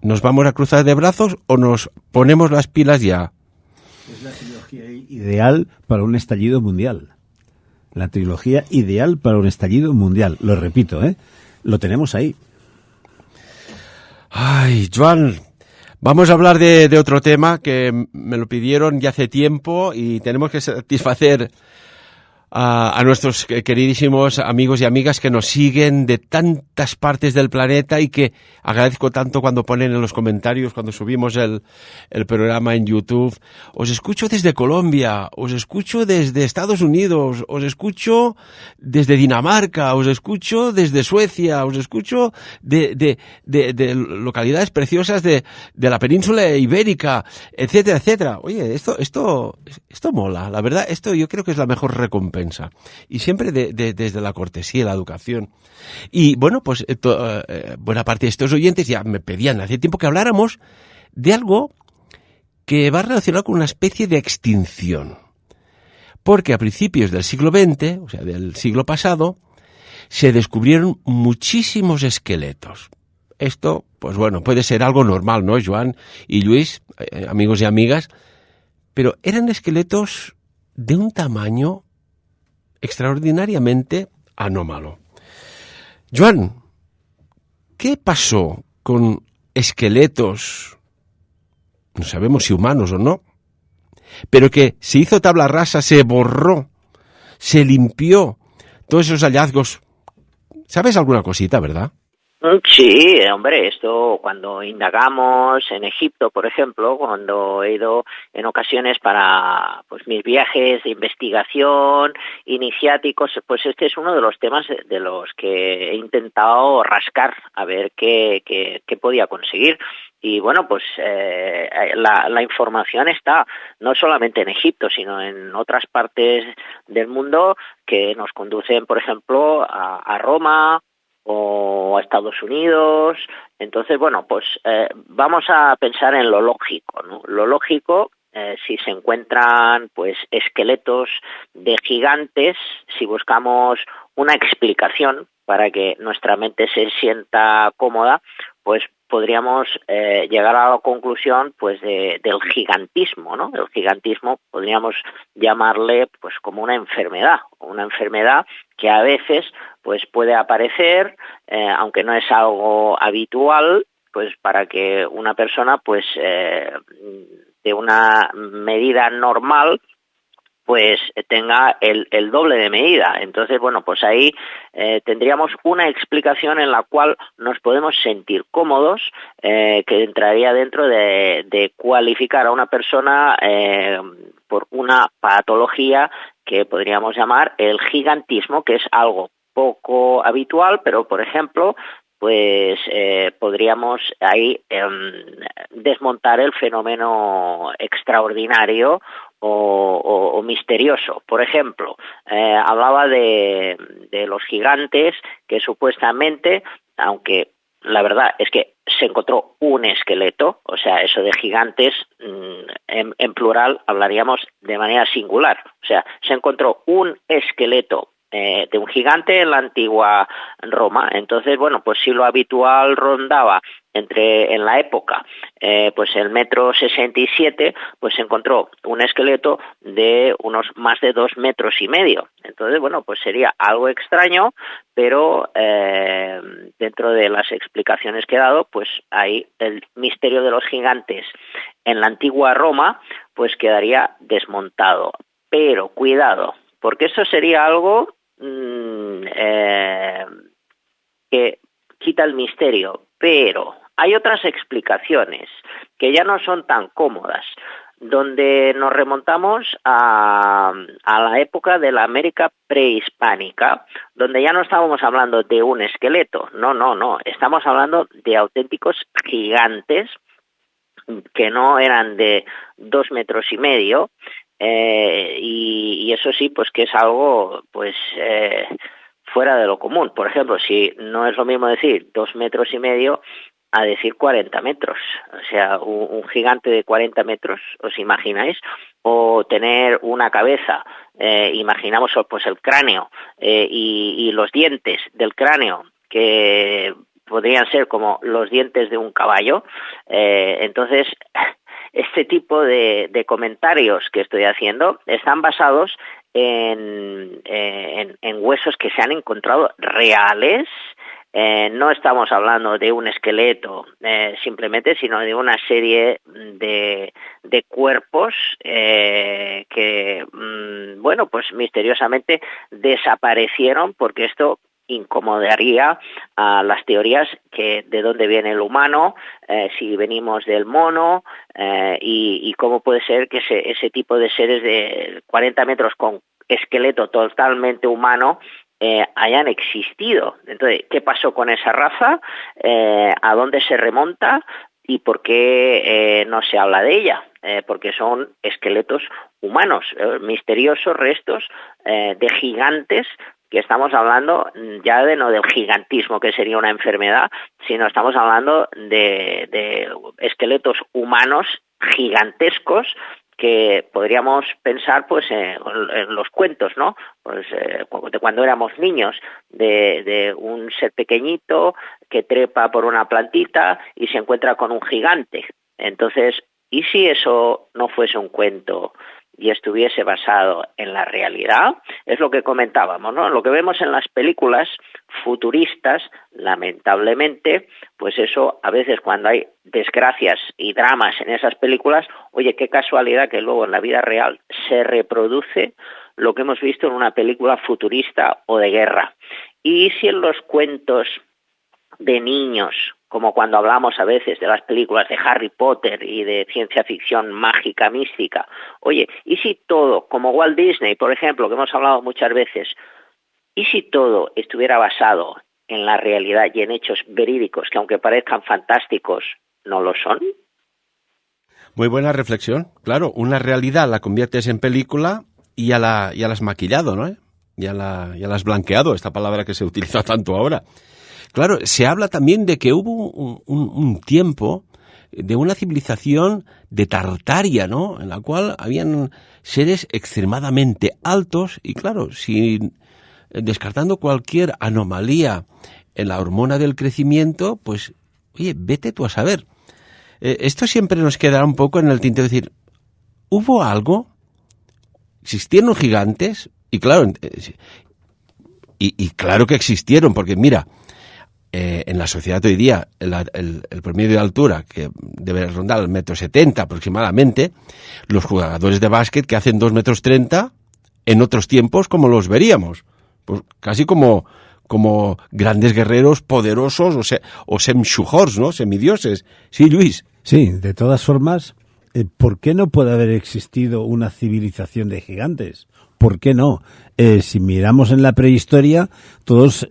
B: ¿Nos vamos a cruzar de brazos o nos ponemos las pilas ya?
C: Es la trilogía ideal para un estallido mundial. La trilogía ideal para un estallido mundial. Lo repito, lo tenemos ahí.
B: Ay, Joan, vamos a hablar de otro tema que me lo pidieron ya hace tiempo y tenemos que satisfacer a nuestros queridísimos amigos y amigas que nos siguen de tantas partes del planeta y que agradezco tanto cuando ponen en los comentarios, cuando subimos el programa en YouTube. Os escucho desde Colombia, os escucho desde Estados Unidos, os escucho desde Dinamarca, os escucho desde Suecia, os escucho de localidades preciosas de la península ibérica, etcétera, etcétera. Oye, esto mola, la verdad, esto yo creo que es la mejor recompensa. Y siempre desde la cortesía y la educación. Y bueno, pues buena parte de estos oyentes ya me pedían hace tiempo que habláramos de algo que va relacionado con una especie de extinción. Porque a principios del siglo XX, o sea, del siglo pasado, se descubrieron muchísimos esqueletos. Esto, pues bueno, puede ser algo normal, ¿no, Joan y Luis, amigos y amigas? Pero eran esqueletos de un tamaño extraordinariamente anómalo. Joan, ¿qué pasó con esqueletos, no sabemos si humanos o no, pero que se hizo tabla rasa, se borró, se limpió todos esos hallazgos? ¿Sabes alguna cosita, verdad?
D: Sí, hombre, esto cuando indagamos en Egipto, por ejemplo, cuando he ido en ocasiones para pues mis viajes de investigación iniciáticos, pues este es uno de los temas de los que he intentado rascar a ver qué podía conseguir. Y bueno, pues la información está no solamente en Egipto, sino en otras partes del mundo que nos conducen, por ejemplo, a Roma o a Estados Unidos. Entonces, bueno, pues vamos a pensar en lo lógico, ¿no? Lo lógico, si se encuentran pues esqueletos de gigantes, si buscamos una explicación para que nuestra mente se sienta cómoda, pues podríamos llegar a la conclusión pues del gigantismo, ¿no? El gigantismo podríamos llamarle pues como una enfermedad que a veces pues puede aparecer, aunque no es algo habitual, pues para que una persona pues de una medida normal pues tenga el doble de medida. Entonces, bueno, pues ahí tendríamos una explicación en la cual nos podemos sentir cómodos, que entraría dentro de cualificar a una persona por una patología que podríamos llamar el gigantismo, que es algo poco habitual, pero, por ejemplo, pues podríamos ahí desmontar el fenómeno extraordinario o misterioso. Por ejemplo, hablaba de los gigantes que supuestamente, aunque la verdad es que se encontró un esqueleto, o sea, eso de gigantes en plural hablaríamos de manera singular, o sea, se encontró un esqueleto de un gigante en la antigua Roma. Entonces, bueno, pues si lo habitual rondaba en la época, pues el 1,67 m, pues se encontró un esqueleto de unos más de 2,5 metros. Entonces, bueno, pues sería algo extraño, pero dentro de las explicaciones que he dado, pues ahí el misterio de los gigantes en la antigua Roma, pues quedaría desmontado. Pero cuidado, porque eso sería algo que quita el misterio, pero hay otras explicaciones que ya no son tan cómodas, donde nos remontamos a la época de la América prehispánica, donde ya no estábamos hablando de un esqueleto, no, estamos hablando de auténticos gigantes que no eran de 2,5 metros, y eso sí, pues que es algo pues fuera de lo común. Por ejemplo, si no es lo mismo decir 2,5 metros a decir 40 metros, o sea, un gigante de 40 metros, ¿os imagináis? O tener una cabeza, imaginamos pues el cráneo y los dientes del cráneo, que podrían ser como los dientes de un caballo. Entonces, este tipo de comentarios que estoy haciendo están basados en huesos que se han encontrado reales. No estamos hablando de un esqueleto simplemente, sino de una serie de cuerpos que, bueno, pues misteriosamente desaparecieron, porque esto incomodaría a las teorías que de dónde viene el humano, si venimos del mono, y cómo puede ser que ese tipo de seres de 40 metros con esqueleto totalmente humano hayan existido. Entonces, ¿qué pasó con esa raza? ¿A dónde se remonta? ¿Y por qué no se habla de ella? Porque son esqueletos humanos, misteriosos restos de gigantes, que estamos hablando ya no del gigantismo, que sería una enfermedad, sino estamos hablando de esqueletos humanos gigantescos, que podríamos pensar pues en los cuentos, ¿no? Pues de cuando éramos niños, de un ser pequeñito que trepa por una plantita y se encuentra con un gigante. Entonces, ¿y si eso no fuese un cuento y estuviese basado en la realidad? Es lo que comentábamos, ¿no? Lo que vemos en las películas futuristas, lamentablemente, pues eso a veces cuando hay desgracias y dramas en esas películas, oye, qué casualidad que luego en la vida real se reproduce lo que hemos visto en una película futurista o de guerra. Y si en los cuentos de niños, como cuando hablamos a veces de las películas de Harry Potter y de ciencia ficción mágica, mística, oye, ¿y si todo, como Walt Disney, por ejemplo, que hemos hablado muchas veces, y si todo estuviera basado en la realidad y en hechos verídicos, que aunque parezcan fantásticos, no lo son?
B: Muy buena reflexión. Claro, una realidad la conviertes en película y ya la has maquillado, ¿no? Ya la has blanqueado, esta palabra que se utiliza tanto ahora. Claro, se habla también de que hubo un tiempo de una civilización de Tartaria, ¿no? En la cual habían seres extremadamente altos y, claro, descartando cualquier anomalía en la hormona del crecimiento, pues, oye, vete tú a saber. Esto siempre nos quedará un poco en el tintero de decir, ¿hubo algo? ¿Existieron gigantes? Y claro, y claro que existieron, porque mira, en la sociedad hoy día, el promedio de altura, que debe rondar el 1,70 m aproximadamente, los jugadores de básquet que hacen 2,30 metros, en otros tiempos, como los veríamos, pues casi como grandes guerreros poderosos o semshujors, ¿no? Semidioses. Sí, Luis.
C: Sí, de todas formas, ¿por qué no puede haber existido una civilización de gigantes? ¿Por qué no? Si miramos en la prehistoria, todos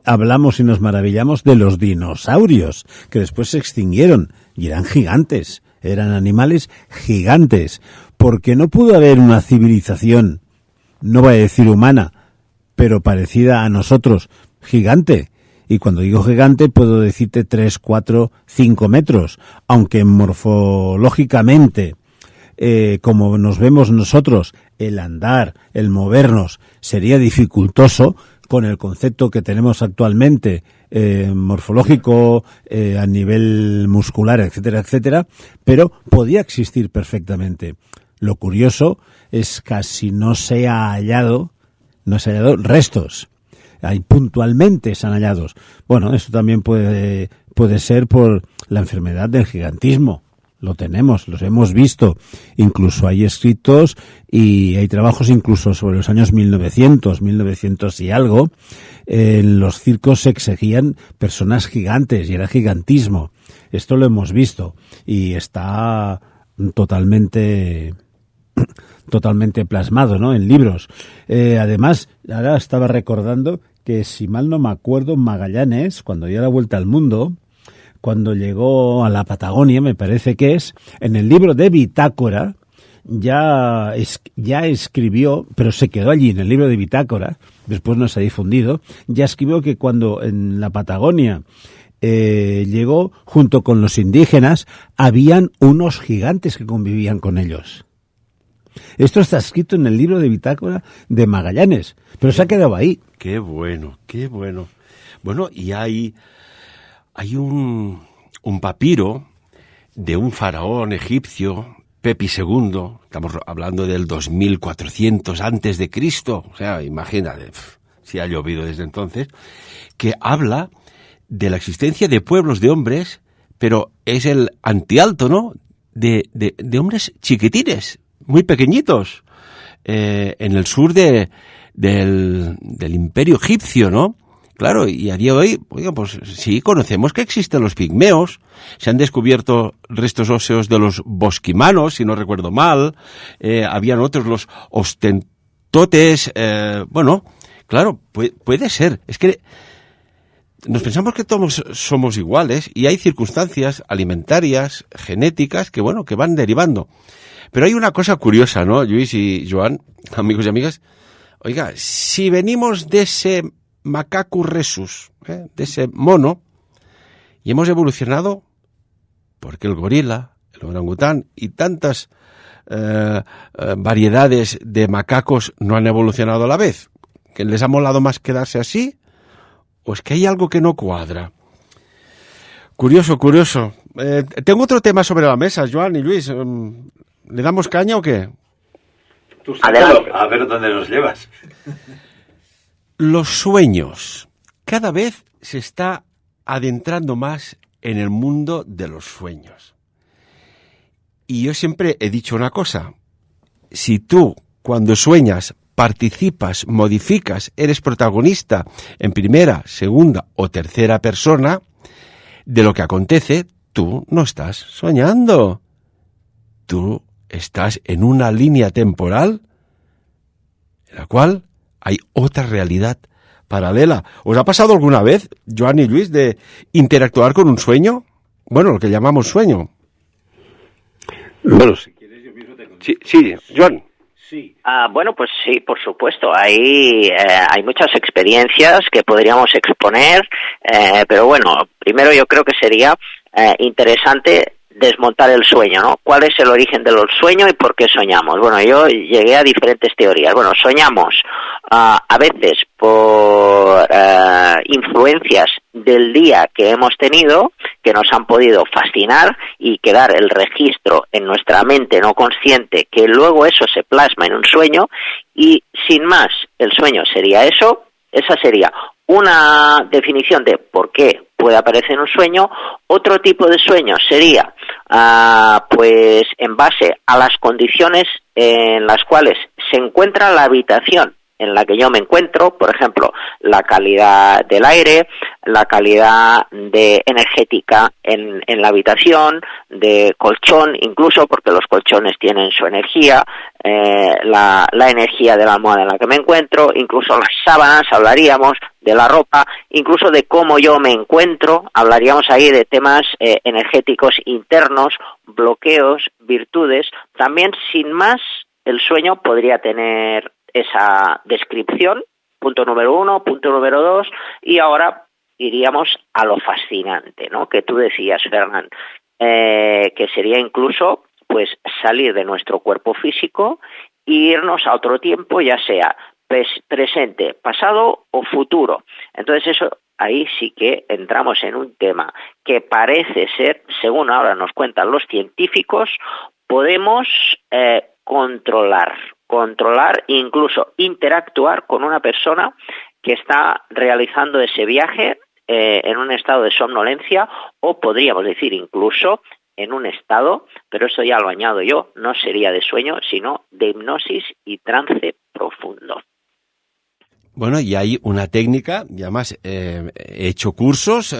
C: hablamos y nos maravillamos de los dinosaurios, que después se extinguieron y eran gigantes, eran animales gigantes. ¿Por qué no pudo haber una civilización, no voy a decir humana, pero parecida a nosotros, gigante? Y cuando digo gigante puedo decirte 3, 4, 5 metros, aunque morfológicamente, como nos vemos nosotros, el andar, el movernos, sería dificultoso con el concepto que tenemos actualmente, morfológico, a nivel muscular, etcétera, etcétera, pero podía existir perfectamente. Lo curioso es que casi no se ha hallado restos. Hay puntualmente se han hallados. Bueno, eso también puede ser por la enfermedad del gigantismo. Lo tenemos, los hemos visto. Incluso hay escritos y hay trabajos incluso sobre los años 1900 y algo. En los circos se exigían personas gigantes y era gigantismo. Esto lo hemos visto y está totalmente plasmado, ¿no? En libros. Además, ahora estaba recordando que, si mal no me acuerdo, Magallanes, cuando dio la vuelta al mundo, cuando llegó a la Patagonia, me parece que es, en el libro de Bitácora, ya escribió, pero se quedó allí en el libro de Bitácora, después no se ha difundido, ya escribió que cuando en la Patagonia llegó, junto con los indígenas, habían unos gigantes que convivían con ellos. Esto está escrito en el libro de Bitácora de Magallanes, pero se ha quedado ahí.
B: Qué bueno, qué bueno. Bueno, y hay un papiro de un faraón egipcio, Pepi II, estamos hablando del 2400 antes de Cristo, o sea, imagínate, si ha llovido desde entonces, que habla de la existencia de pueblos de hombres, pero es el antialto, ¿no?, de hombres chiquitines, muy pequeñitos, en el sur del imperio egipcio, ¿no? Claro, y a día de hoy, oiga, pues sí, conocemos que existen los pigmeos, se han descubierto restos óseos de los bosquimanos, si no recuerdo mal, habían otros, los ostentotes, bueno, claro, puede ser, es que nos pensamos que todos somos iguales y hay circunstancias alimentarias, genéticas, que bueno, que van derivando. Pero hay una cosa curiosa, ¿no, Lluís y Joan, amigos y amigas? Oiga, si venimos de ese Macacus rhesus, de ese mono, y hemos evolucionado, porque el gorila, el orangután y tantas variedades de macacos no han evolucionado a la vez, ¿que les ha molado más quedarse así? ¿O es que hay algo que no cuadra? Curioso. Tengo otro tema sobre la mesa, Joan y Luis. ¿Le damos caña o qué?
E: Tú sácalo, a ver dónde nos llevas.
B: Los sueños. Cada vez se está adentrando más en el mundo de los sueños. Y yo siempre he dicho una cosa. Si tú, cuando sueñas, participas, modificas, eres protagonista en primera, segunda o tercera persona de lo que acontece, tú no estás soñando. Tú estás en una línea temporal en la cual hay otra realidad paralela. ¿Os ha pasado alguna vez, Joan y Luis, de interactuar con un sueño? Bueno, lo que llamamos sueño.
C: Bueno, si quieres yo mismo te contesto.
B: Sí, Joan.
C: Sí.
D: Bueno, pues sí, por supuesto. Hay muchas experiencias que podríamos exponer, pero bueno, primero yo creo que sería interesante desmontar el sueño, ¿no? ¿Cuál es el origen del sueño y por qué soñamos? Bueno, yo llegué a diferentes teorías. Bueno, soñamos a veces por influencias del día que hemos tenido, que nos han podido fascinar y quedar el registro en nuestra mente no consciente, que luego eso se plasma en un sueño y sin más, el sueño sería eso. Esa sería una definición de por qué puede aparecer en un sueño. Otro tipo de sueño sería pues en base a las condiciones en las cuales se encuentra la habitación en la que yo me encuentro, por ejemplo, la calidad del aire, la calidad energética en la habitación, de colchón, incluso porque los colchones tienen su energía, la energía de la almohada en la que me encuentro, incluso las sábanas, hablaríamos de la ropa, incluso de cómo yo me encuentro, hablaríamos ahí de temas energéticos internos, bloqueos, virtudes. También, sin más, el sueño podría tener esa descripción, punto número 1, punto número 2, y ahora iríamos a lo fascinante, ¿no?, que tú decías, Fernán, que sería incluso pues salir de nuestro cuerpo físico e irnos a otro tiempo, ya sea presente, pasado o futuro. Entonces eso, ahí sí que entramos en un tema que parece ser, según ahora nos cuentan los científicos, podemos controlar, incluso interactuar con una persona que está realizando ese viaje en un estado de somnolencia, o podríamos decir incluso en un estado, pero eso ya lo añado yo, no sería de sueño, sino de hipnosis y trance profundo.
B: Bueno, y hay una técnica, y además he hecho cursos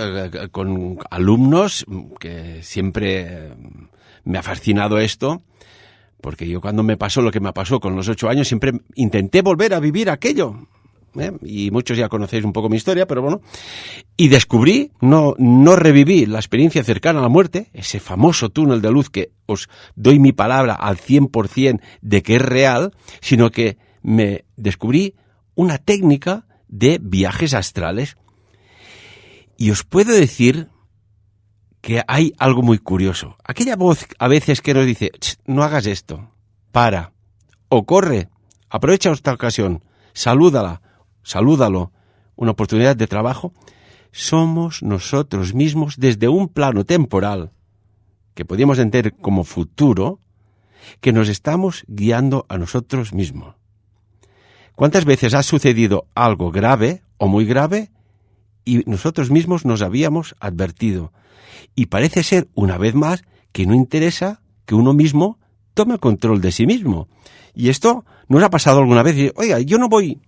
B: con alumnos, que siempre me ha fascinado esto, porque yo cuando me pasó lo que me pasó con los 8 años, siempre intenté volver a vivir aquello. Y muchos ya conocéis un poco mi historia, pero bueno. Y descubrí, no reviví la experiencia cercana a la muerte, ese famoso túnel de luz que os doy mi palabra al 100% de que es real, sino que me descubrí una técnica de viajes astrales. Y os puedo decir que hay algo muy curioso. Aquella voz a veces que nos dice, no hagas esto, para, o corre, aprovecha esta ocasión, salúdalo, una oportunidad de trabajo, somos nosotros mismos desde un plano temporal, que podríamos entender como futuro, que nos estamos guiando a nosotros mismos. ¿Cuántas veces ha sucedido algo grave o muy grave y nosotros mismos nos habíamos advertido? Y parece ser, una vez más, que no interesa que uno mismo tome control de sí mismo. Y esto nos ha pasado alguna vez. Y, oiga, yo no voy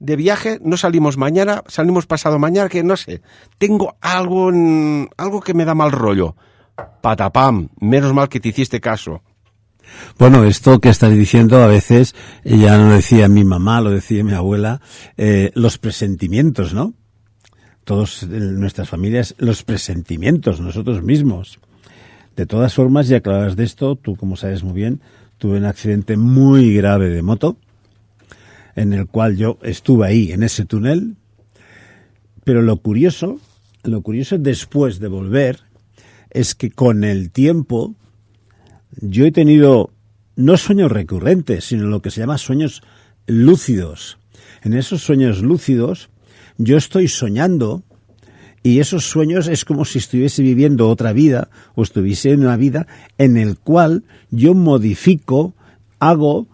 B: de viaje, no salimos mañana, salimos pasado mañana, que no sé, tengo algo que me da mal rollo. Patapam, menos mal que te hiciste caso.
C: Bueno, esto que estás diciendo a veces, ya no lo decía mi mamá, lo decía mi abuela, los presentimientos, ¿no? Todos en nuestras familias, los presentimientos, nosotros mismos. De todas formas, ya que hablas de esto, tú como sabes muy bien, tuve un accidente muy grave de moto, en el cual yo estuve ahí, en ese túnel, pero lo curioso después de volver, es que con el tiempo yo he tenido no sueños recurrentes, sino lo que se llama sueños lúcidos. En esos sueños lúcidos yo estoy soñando y esos sueños es como si estuviese viviendo otra vida o estuviese en una vida en el cual yo modifico, hago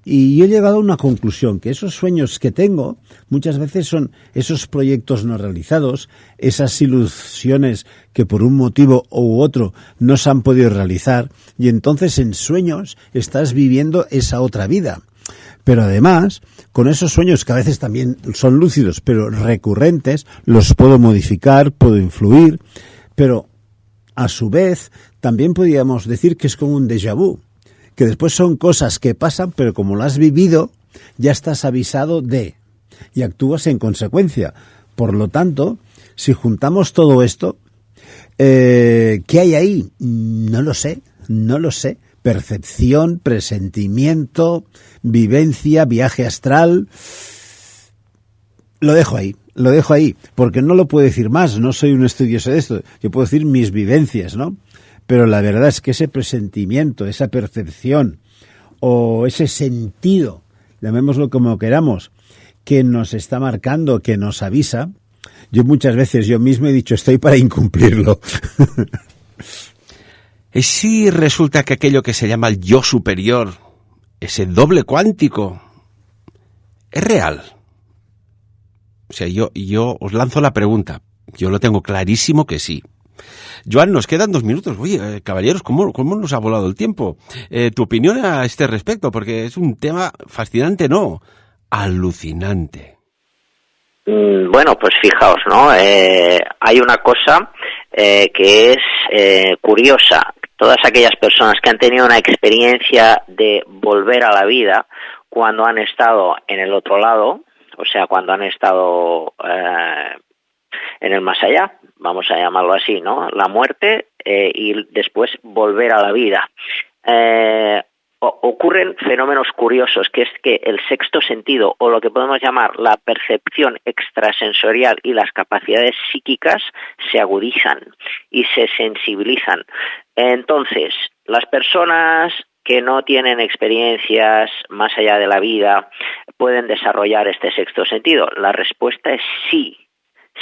C: y he llegado a una conclusión, que esos sueños que tengo muchas veces son esos proyectos no realizados, esas ilusiones que por un motivo u otro no se han podido realizar, y entonces en sueños estás viviendo esa otra vida. Pero además, con esos sueños que a veces también son lúcidos, pero recurrentes, los puedo modificar, puedo influir, pero a su vez también podríamos decir que es como un déjà vu, que después son cosas que pasan, pero como lo has vivido, ya estás avisado de, y actúas en consecuencia. Por lo tanto, si juntamos todo esto, ¿qué hay ahí? No lo sé. Percepción, presentimiento, vivencia, viaje astral. Lo dejo ahí, porque no lo puedo decir más, no soy un estudioso de esto. Yo puedo decir mis vivencias, ¿no? Pero la verdad es que ese presentimiento, esa percepción o ese sentido, llamémoslo como queramos, que nos está marcando, que nos avisa, yo muchas veces yo mismo he dicho estoy para incumplirlo.
B: Y si resulta que aquello que se llama el yo superior, ese doble cuántico, es real. O sea, yo os lanzo la pregunta. Yo lo tengo clarísimo que sí. Joan, nos quedan 2 minutos. Oye, caballeros, ¿cómo nos ha volado el tiempo? Tu opinión a este respecto, porque es un tema fascinante, ¿no? Alucinante.
D: Bueno, pues fijaos, ¿no? Hay una cosa que es curiosa. Todas aquellas personas que han tenido una experiencia de volver a la vida cuando han estado en el otro lado, o sea, cuando han estado en el más allá, vamos a llamarlo así, ¿no? La muerte y después volver a la vida. Ocurren fenómenos curiosos, que es que el sexto sentido, o lo que podemos llamar la percepción extrasensorial y las capacidades psíquicas, se agudizan y se sensibilizan. Entonces, las personas que no tienen experiencias más allá de la vida, ¿pueden desarrollar este sexto sentido? La respuesta es sí.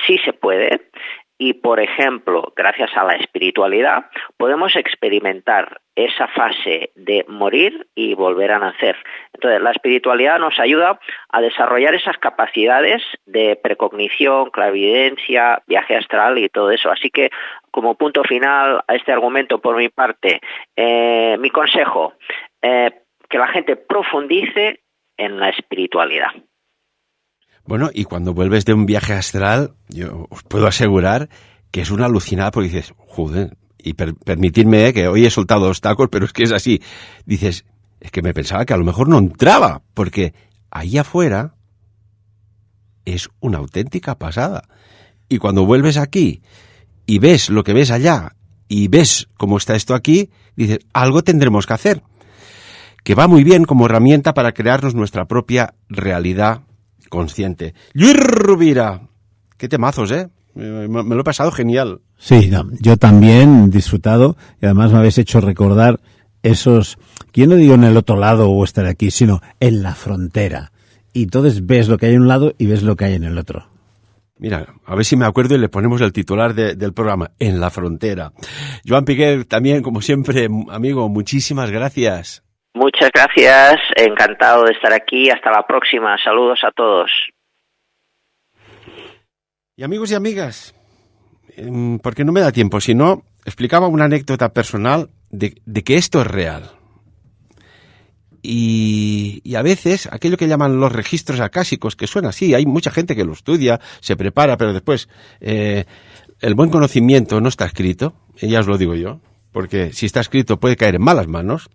D: Sí se puede, y por ejemplo, gracias a la espiritualidad, podemos experimentar esa fase de morir y volver a nacer. Entonces, la espiritualidad nos ayuda a desarrollar esas capacidades de precognición, clarividencia, viaje astral y todo eso. Así que, como punto final a este argumento por mi parte, mi consejo, que la gente profundice en la espiritualidad.
B: Bueno, y cuando vuelves de un viaje astral, yo os puedo asegurar que es una alucinada, porque dices, joder, y permitidme que hoy he soltado 2 tacos, pero es que es así. Dices, es que me pensaba que a lo mejor no entraba, porque ahí afuera es una auténtica pasada. Y cuando vuelves aquí y ves lo que ves allá y ves cómo está esto aquí, dices, algo tendremos que hacer. Que va muy bien como herramienta para crearnos nuestra propia realidad consciente. Lluís Rovira, qué temazos, ¿eh? Me lo he pasado genial.
C: Sí, no, yo también he disfrutado y además me habéis hecho recordar esos, yo no digo en el otro lado o estar aquí, sino en la frontera. Y entonces ves lo que hay en un lado y ves lo que hay en el otro.
B: Mira, a ver si me acuerdo y le ponemos el titular del programa, En la frontera. Joan Piquer, también, como siempre, amigo, muchísimas gracias.
D: Muchas gracias, encantado de estar aquí. Hasta la próxima. Saludos a todos.
B: Y amigos y amigas, porque no me da tiempo, si no, explicaba una anécdota personal de que esto es real. Y a veces, aquello que llaman los registros acásicos, que suena así, hay mucha gente que lo estudia, se prepara, pero después el buen conocimiento no está escrito, ya os lo digo yo, porque si está escrito puede caer en malas manos.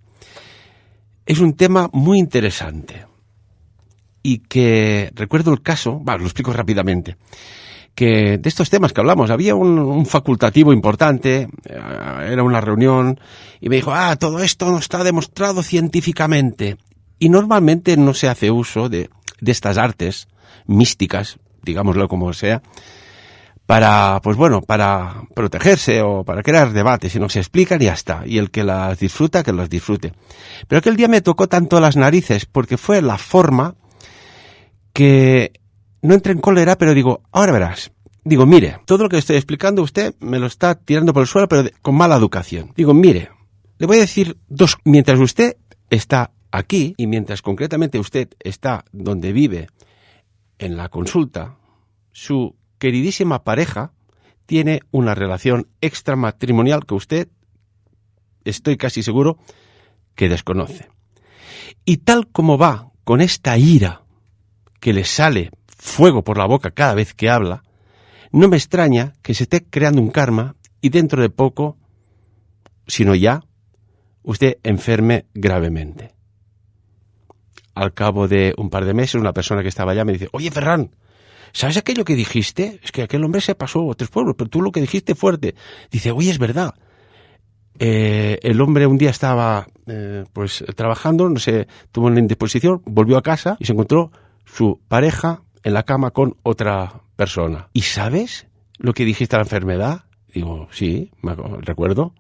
B: Es un tema muy interesante y que recuerdo el caso, lo explico rápidamente, que de estos temas que hablamos, había un facultativo importante, era una reunión, y me dijo, todo esto no está demostrado científicamente. Y normalmente no se hace uso de estas artes místicas, digámoslo como sea, para protegerse o para crear debates, sino se explican y ya está. Y el que las disfruta, que las disfrute. Pero aquel día me tocó tanto las narices, porque fue la forma que no entré en cólera, pero digo, ahora verás. Digo, mire, todo lo que estoy explicando usted me lo está tirando por el suelo, pero con mala educación. Digo, mire, le voy a decir mientras usted está aquí y mientras concretamente usted está donde vive en la consulta, su queridísima pareja tiene una relación extramatrimonial que usted, estoy casi seguro, que desconoce. Y tal como va con esta ira que le sale fuego por la boca cada vez que habla, no me extraña que se esté creando un karma y dentro de poco, si no ya, usted enferme gravemente. Al cabo de un par de meses, una persona que estaba allá me dice, oye, Ferran, ¿sabes aquello que dijiste? Es que aquel hombre se pasó 3 pueblos, pero tú lo que dijiste fuerte. Dice, oye, es verdad. El hombre un día estaba trabajando, no sé, tuvo una indisposición, volvió a casa y se encontró su pareja en la cama con otra persona. ¿Y sabes lo que dijiste a la enfermedad? Digo, sí, recuerdo.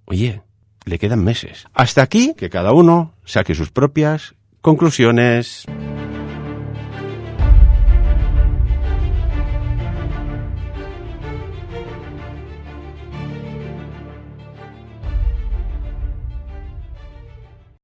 B: Oye, le quedan meses. Hasta aquí, que cada uno saque sus propias conclusiones.